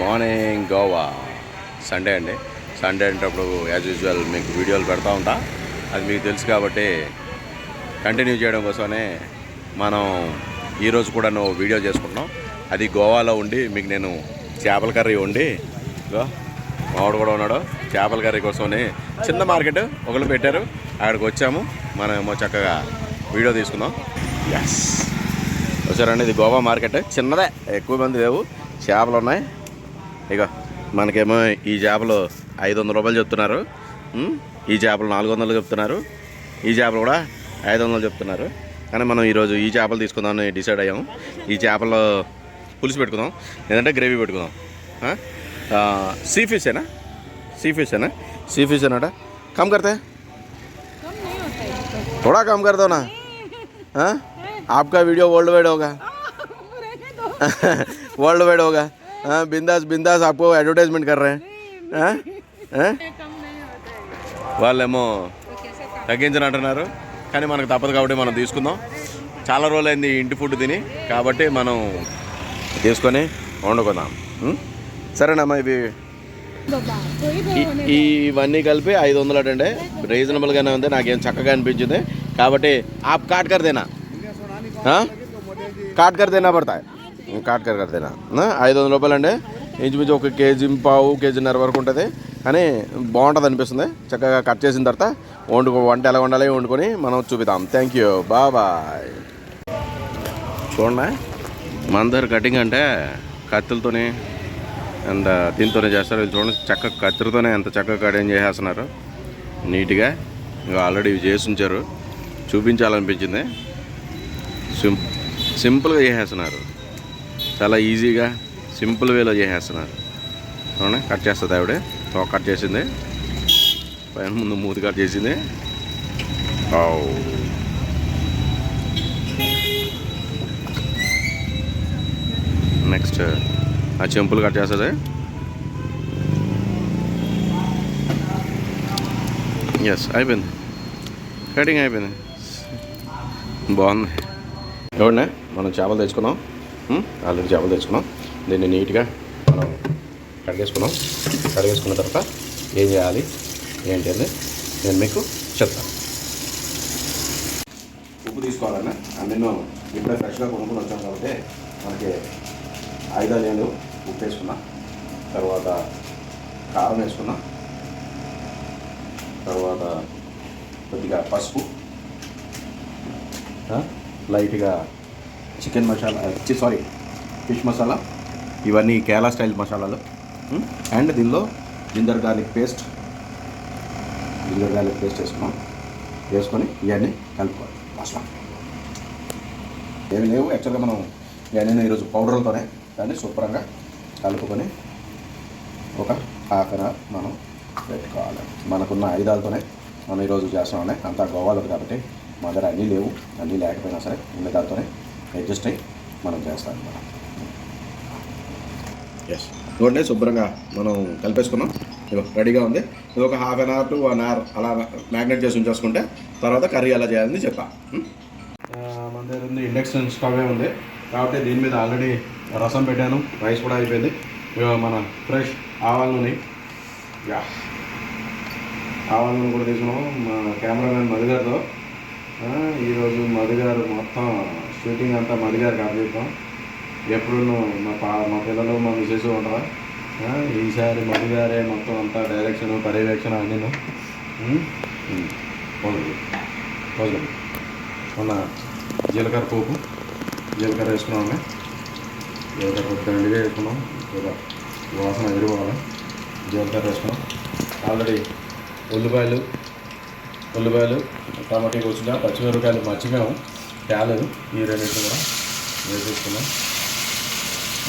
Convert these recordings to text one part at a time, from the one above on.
Morning Goa. Sunday అండి. Sunday అంటప్పుడు as usual మీకు వీడియోలు పెడతా ఉంటా. అది మీకు తెలుసు కాబట్టి కంటిన్యూ చేయడం కోసమే మనం ఈరోజు కూడా వీడియో చేసుకుంటున్నాం. అది గోవాలో ఉండి మీకు నేను చేపల కర్రీ వండి, మావాడు కూడా ఉన్నాడు, చేపల కర్రీ కోసమని చిన్న మార్కెట్ ఒకళ్ళు పెట్టారు, అక్కడికి వచ్చాము. మనమేమో చక్కగా వీడియో తీసుకుందాం. ఎస్, వచ్చారండి. ఇది గోవా మార్కెట్, చిన్నదే, ఎక్కువ మంది లేవు, చేపలు ఉన్నాయి. ఇక మనకేమో ఈ చేపలు 500 రూపాయలు చెప్తున్నారు, ఈ చేపలు 400 చెప్తున్నారు, ఈ చేపలు కూడా 500 చెప్తున్నారు. కానీ మనం ఈరోజు ఈ చేపలు తీసుకుందామని డిసైడ్ అయ్యాము. ఈ చేపలు పులుసు పెట్టుకుందాం, లేదంటే గ్రేవీ పెట్టుకుందాం. सी फिश है ना, सी फिश है ना, सी फिश है ना. कम करते हैं, थोड़ा कम कर दो ना. हाँ, आपका वीडियो वर्ल्ड वाइड होगा. वर्ल्ड वाइड होगा. हाँ, बिंदास बिंदास आपको एडवर्टाइजमेंट कर रहे हैं. వాళ్ళేమో తగ్గించని అంటున్నారు, కానీ మనకు తప్పదు కాబట్టి మనం తీసుకుందాం. చాలా రోజులైంది ఇంటి ఫుడ్ తిని, కాబట్టి మనం తీసుకొని వండుకుందాం. సరేనమ్మా. ఇవన్నీ కలిపి 500 అండి. రీజనబుల్గానే ఉంది, నాకేం చక్కగా అనిపించింది. కాబట్టి ఆప్ కాట్ కర్ దేనా, కాట్ కర్ దేనా పడతాయి, కాట్ కర్ దేనా. 500 రూపాయలు అండి. ఇంచుమించు 1 కేజీ పావు, కేజీన్నర వరకు ఉంటుంది. కానీ బాగుంటుంది అనిపిస్తుంది. చక్కగా కట్ చేసిన తర్వాత వంట ఎలా వండాలి వండుకొని మనం చూపిద్దాం. Thank you, bye. చూడండి, మన దగ్గర కటింగ్ అంటే కత్తులతోనే అండ్ దీంతోనే చేస్తారు. వీళ్ళు చూడండి, చక్కగా కత్తిరితోనే ఎంత చక్కగా కటింగ్ చేసేస్తున్నారు నీట్గా. ఇంకా ఆల్రెడీ ఇవి చేసి ఉంచారు, చూపించాలనిపించింది. సింపుల్గా చేసేస్తున్నారు, చాలా ఈజీగా సింపుల్ వేలో చేసేస్తున్నారు. చూడండి, కట్ చేస్తుంది ఆవిడ, తోక కట్ చేసింది, పైన ముందు మూతి కట్ చేసింది. నెక్స్ట్ ఆ చెంపులు కట్ చేస్తుంది. ఎస్, అయిపోయింది, కటింగ్ అయిపోయింది, బాగుంది. చూడండి, మనం చేపలు తెచ్చుకున్నాం, ఆల్రెడీ చేపలు తెచ్చుకున్నాం. దీన్ని నీట్గా మనం కడిగేసుకున్నాం. కడిగేసుకున్న తర్వాత ఏం చేయాలి ఏంటి అని నేను మీకు చెప్తాను. ఉప్పు తీసుకోవాలన్నా, నేను ఇప్పుడే ఫ్రెష్గా కొనుక్కొని వచ్చాను కాబట్టి మనకి ఆయుధాలు ఏదో ఉప్పు వేసుకున్నా, తర్వాత కారం వేసుకున్నా, తర్వాత కొద్దిగా పసుపు, లైట్గా చికెన్ మసాలా, ఫిష్ మసాలా, ఇవన్నీ కేరళ స్టైల్ మసాలాలు. అండ్ దీనిలో జింజర్ గార్లిక్ పేస్ట్ వేసుకున్నాం. వేసుకొని ఇవన్నీ కలుపుకోవాలి. మసాలా ఏమి లేవు యాక్చువల్గా, మనం ఇవన్నీ ఈరోజు పౌడర్లతోనే దాన్ని శుభ్రంగా కలుపుకొని ఒక ½ గంట మనం పెట్టుకోవాలి. మనకున్న ఆయుధాలతోనే మనం ఈరోజు చేస్తున్నాం. అంతా గోవాలో కాబట్టి మా దగ్గర అన్నీ లేవు, అన్నీ లేకపోయినా సరే ఉన్న దాంతోనే అడ్జస్ట్ అయ్యి మనం చేస్తాం అన్నమాట. ఎస్, చూడండి, శుభ్రంగా మనం కలిపేసుకున్నాం. రెడీగా ఉంది. ఇది ఒక ½ గంట to 1 hour అలా మ్యాగ్నేట్ చేసి ఉంచేసుకుంటే తర్వాత కర్రీ ఎలా చేయాలని చెప్పా. మన దగ్గర ఉంది ఇండక్షన్ స్టవ్ ఉంది కాబట్టి దీని మీద ఆల్రెడీ రసం పెట్టాను, రైస్ కూడా అయిపోయింది. మన ఫ్రెష్ ఆవాల నూనె, ఆవాల నూనె కూడా తీసుకున్నాము. మా కెమెరామెన్ మధుగారితో ఈరోజు మధుగారు మొత్తం షూటింగ్ అంతా మధుగారికి అప్పచెప్పాం. ఎప్పుడు మా పిల్లలు మా మిసెస్ ఉంటారా, ఈసారి మధుగారే మొత్తం అంతా డైరెక్షన్ పర్యవేక్షణ అన్నీ. మన జీలకర్ర పోపు, జీలకర్ర వేసుకున్నామండి. జీలకర్ర పోపు దండిగా వేసుకున్నాం, వాసన ఎదురుకోవాలి. జీలకర్ర వేసుకున్నాం. ఆల్రెడీ ఉల్లిపాయలు, టమాటా కూర్చున్నా, పచ్చిమిరపకాయలు మర్చిపోయాము, తేలేదు. ఈ రెండింటిని కూడా వేసేసుకున్నాం.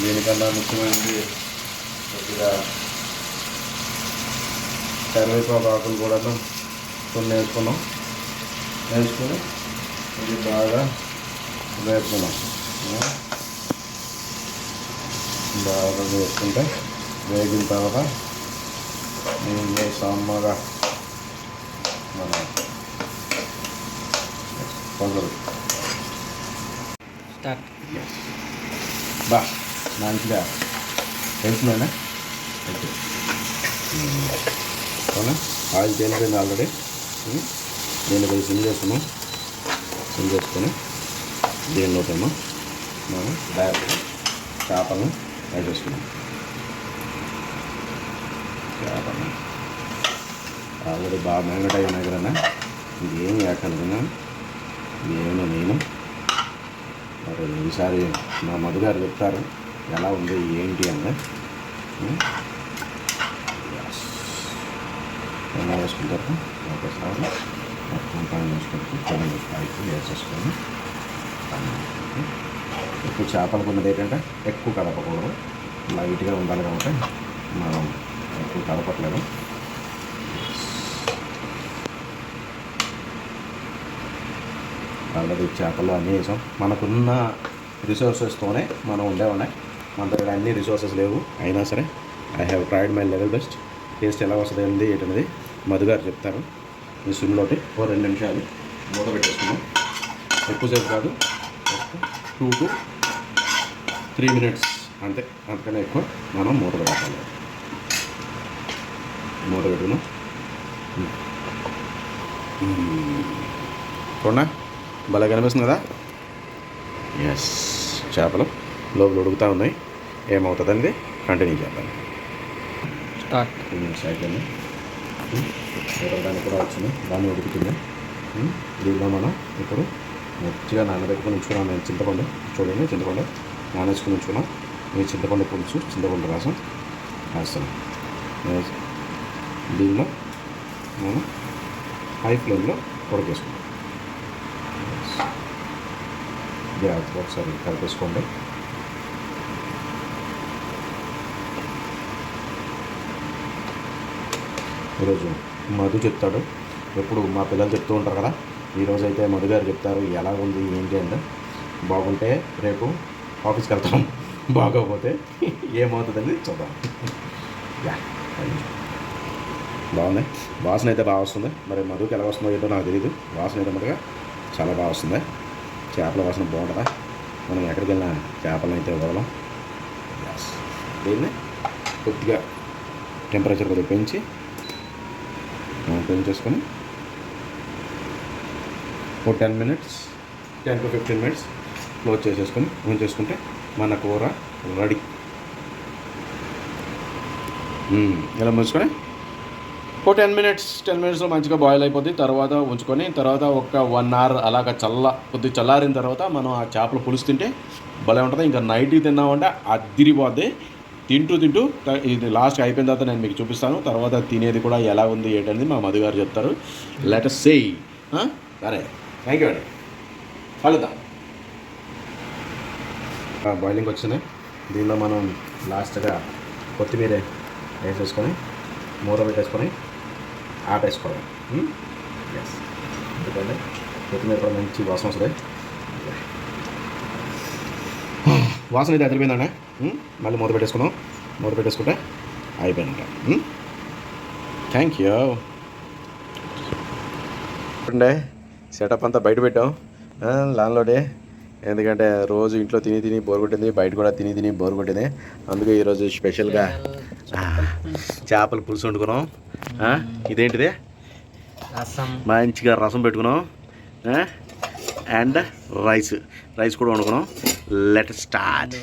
దీనికన్నా ముఖ్యమైనది కొద్దిగా కరివేపాకు ఆకులు కూడా కొన్ని వేసుకున్నాం. వేసుకొని ఇది బాగా వేసుకున్నాం. బాగా వేసుకుంటే వేగిన తర్వాత నేను సమ్మగా మన పొగలు స్టార్ట్. మంచిగా తెలుసునా అవునా ఆయిల్ తేలిపోయింది ఆల్రెడీ. దీన్ని కొంచెం సిమ్ చేసుకున్నాం. సిమ్ చేసుకొని దీనిలోకేమో మనం డైరెక్ట్ చేపలను యాడ్ చేసుకున్నాం. చేపలు ఆల్రెడీ బాగా మ్యాగ్నెట్ అయి ఉన్నాయి కదన్నా, ఇంకేం వేయక్కర్లేదన్నా. ఏమో నేను మరి ఈసారి మా మధు గారు చెప్తారు ఎలా ఉంది ఏంటి అని. ఎలా వేసుకుంటారు ఒకసారి మొత్తం పైన వేసుకుంటూ కొన్ని పైకి వేసేసుకొని ఎక్కువ చేపలు కొన్నది ఏంటంటే ఎక్కువ కలపకూడదు, లైట్గా ఉండాలి కాబట్టి మనం ఎక్కువ కలపట్లేదు. ఆల్రెడీ చేపలు అన్నీ వేసాం. మనకున్న రిసోర్సెస్తోనే మనం ఉన్నాయి. మన దగ్గర అన్ని రిసోర్సెస్ లేవు, అయినా సరే I have tried my level best. Taste ఎలా వస్తుంది ఏంటి ఏంటనేది మధు గారు చెప్తారు. ఈ సిమ్లోటి 2 నిమిషాలు మూత పెట్టేసుకున్నాం. ఎక్కువసేపు కాదు, 2 to 3 minutes అంతే, అంతకన్నా ఎక్కువ మనం మూత పెట్టాలి. మూత పెట్టుకున్నాం. చూడండి భలే కనిపిస్తుంది కదా. ఎస్, చేపలు లోపల ఉడుకుతూ ఉన్నాయి. ఏమవుతుందండి కంటిన్యూ చేద్దాం. స్టార్ట్. 2 minutes అయిపోయింది. ఉడకడానికి కూడా వచ్చింది, దాన్ని ఉడుకుతుంది. దీంట్లో మనం ఇప్పుడు మంచిగా నానబెట్టుకొని ఉంచుకున్నాం. నేను చింతపండు చూడండి, చింతపండు నానేసుకుని ఉంచుకున్నాం. ఈ చింతపండు పులుసు, చింతపండు రసం వేస్తాను. దీనిలో మనం హై ఫ్లేమ్లో ఉడకేసుకున్నాం. జాగ్రత్తగా ఒకసారి కలిపేసుకోండి. ఈరోజు మధు చెప్తాడు, ఎప్పుడు మా పిల్లలు చెప్తూ ఉంటారు కదా, ఈరోజు అయితే మధు గారు చెప్తారు ఎలా ఉంది ఏంటి అంటే. బాగుంటే రేపు ఆఫీస్కి వెళ్తాం, బాగోకపోతే ఏమవుతుందని చూద్దాం. బాగుంది, వాసన అయితే బాగా వస్తుంది. మరి మధుకి ఎలా వస్తుందో ఏంటో నాకు తెలియదు. వాసన అయితే మటుగా చాలా బాగా వస్తుంది. చేపల వాసన బాగుంటుందా? మనం ఎక్కడికి వెళ్ళినా చేపలను అయితే వదలం. దీన్ని కొద్దిగా టెంపరేచర్ కొద్దిగా పెంచేసుకొని ఒక 10 to 15 minutes క్లోజ్ చేసేసుకొని ఉంచేసుకుంటే మన కూర రెడీ. ఇలా ముంచుకొని ఒక 10 minutesలో మంచిగా బాయిల్ అయిపోద్ది. తర్వాత ఉంచుకొని తర్వాత ఒక 1 hour అలాగ కొద్దిగా చల్లారిన తర్వాత మనం ఆ చేపల పులుసు తింటే భలే ఉంటుంది. ఇంకా నైట్కి తిన్నామంటే అదిరిపోద్ది. తింటూ ఇది లాస్ట్ అయిపోయిన తర్వాత నేను మీకు చూపిస్తాను. తర్వాత తినేది కూడా ఎలా ఉంది ఏంటనేది మా మధు గారు చెప్తారు. Let us see. సరే, థ్యాంక్ యూ అండి, కలుద్దాం. బాయిలింగ్ వచ్చింది. దీనిలో మనం లాస్ట్గా కొత్తిమీర వేసేసుకొని మూత పెట్టేసుకొని ఆపేసుకోవాలి. ఎస్, ఎందుకంటే కొత్తిమీర కూడా మంచి వాసన వస్తుంది. వాసన అయితే అదిరిపోయిందండి. మళ్ళీ మూత పెట్టేసుకున్నాం. మూత పెట్టేసుకుంటే అయిపోయినట్ట. థ్యాంక్ యూ అండి. సెటప్ అంతా బయట పెట్టాం లాన్లోనే, ఎందుకంటే రోజు ఇంట్లో తిని బోర్ కొట్టింది, బయట కూడా తిని బోర్ కొట్టింది. అందుకే ఈరోజు స్పెషల్గా చేపల పులుసు వండుకున్నాం. ఇదేంటిది, మంచిగా రసం పెట్టుకున్నాం. అండ్ రైస్ కూడా వండుకున్నాం. Let start.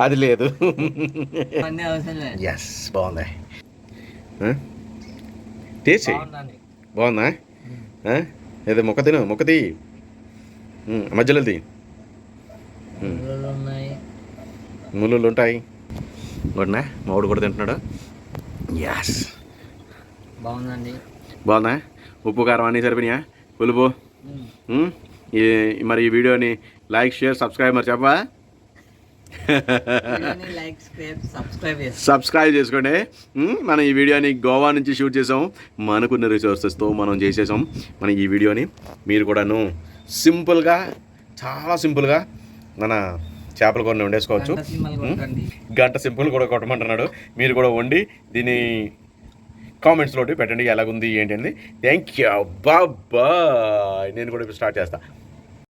అది లేదు. ఎస్, బాగుంది. టేస్ట్ బాగుందా? ఏదో మొక్క తీ మధ్యలో తీ. ముళ్ళు ఉంటాయి. ఒకటినా మామిడి కూడా తింటున్నాడు. ఎస్, బాగుందండి. బాగుందా? ఉప్పు కారం అన్నీ సరిపోయినాయా? పులుపు. మరి ఈ వీడియోని లైక్, షేర్, సబ్స్క్రైబ్ మరి చెప్పా. సబ్స్క్రైబ్ చేసుకోండి. మనం ఈ వీడియోని గోవా నుంచి షూట్ చేసాం. మనకున్న రిసోర్సెస్తో మనం చేసేసాం. మన ఈ వీడియోని మీరు కూడాను చాలా సింపుల్గా మన చేపల కూరని వండేసుకోవచ్చు. గంట సింపుల్ కూడా కొట్టమంటున్నాడు. మీరు కూడా వండి దీన్ని కామెంట్స్లో పెట్టండి ఎలాగుంది ఏంటి అనేది. Thank you, bye. నేను కూడా ఇప్పుడు స్టార్ట్ చేస్తాను.